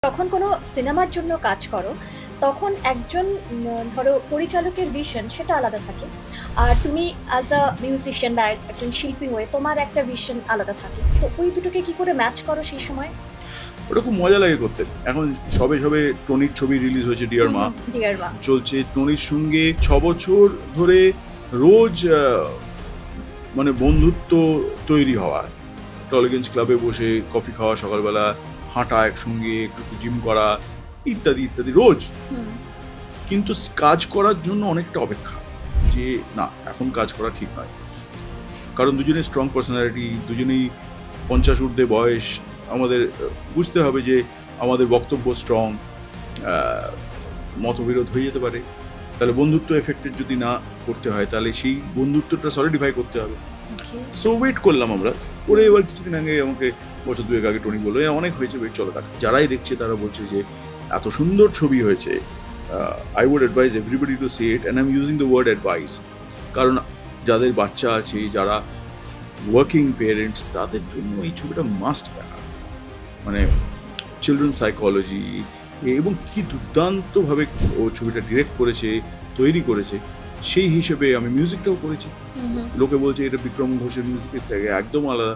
যখন কোনো সিনেমার জন্য কাজ করো তখন একজন ধরো পরিচালকের ভিশন সেটা আলাদা থাকে, আর তুমি অ্যাজ আ মিউজিশিয়ান বা একজন শিল্পী হয়ে তোমার একটা ভিশন আলাদা থাকে, তো ওই দুটোকে কি করে ম্যাচ করো সেই সময়? ওটা খুব মজা লাগে করতে। এখন সবে সবে টনির ছবি রিলিজ হয়েছে, ডিয়ার মা ডিয়ার মা চলছে। টনির সঙ্গে 6 বছর ধরে রোজ মানে বন্ধুত্ব তৈরি হওয়া, টলিগঞ্জ ক্লাবে বসে কফি খাওয়া, সকালবেলা হাঁটা একসঙ্গে, একটু জিম করা, ইত্যাদি ইত্যাদি রোজ। কিন্তু কাজ করার জন্য অনেকটা অপেক্ষা, যে না এখন কাজ করা ঠিক নয়, কারণ দুজনেই স্ট্রং পার্সোনালিটি, দুজনেই 50 ঊর্ধ্বে বয়স। আমাদের বুঝতে হবে যে আমাদের বক্তব্য স্ট্রং, মতবিরোধ হয়ে যেতে পারে। তাহলে বন্ধুত্ব এফেক্টেড যদি না করতে হয়, তাহলে সেই বন্ধুত্বটা সলিডিফাই করতে হবে। সো ওয়েট করলাম আমরা করে। এবার কিছুদিন আগে আমাকে, বছর 2 আগে টনি বললো অনেক হয়েছে, ওয়েট চলো কাজ। যারাই দেখছে তারা বলছে যে এত সুন্দর ছবি হয়েছে। I would advise everybody to see it, and I am using the word advise, কারণ যাদের বাচ্চা আছে, যারা ওয়ার্কিং পেরেন্টস, তাদের জন্য এই ছবিটা মাস্ট দেখা। মানে চিলড্রেন সাইকোলজি, এবং কি দুর্দান্তভাবে ও ছবিটা ডিরেক্ট করেছে, তৈরি করেছে। সেই হিসেবে আমি মিউজিকটাও করেছি। লোকে বলছে এটা বিক্রম ঘোষের মিউজিকের থেকে একদম আলাদা।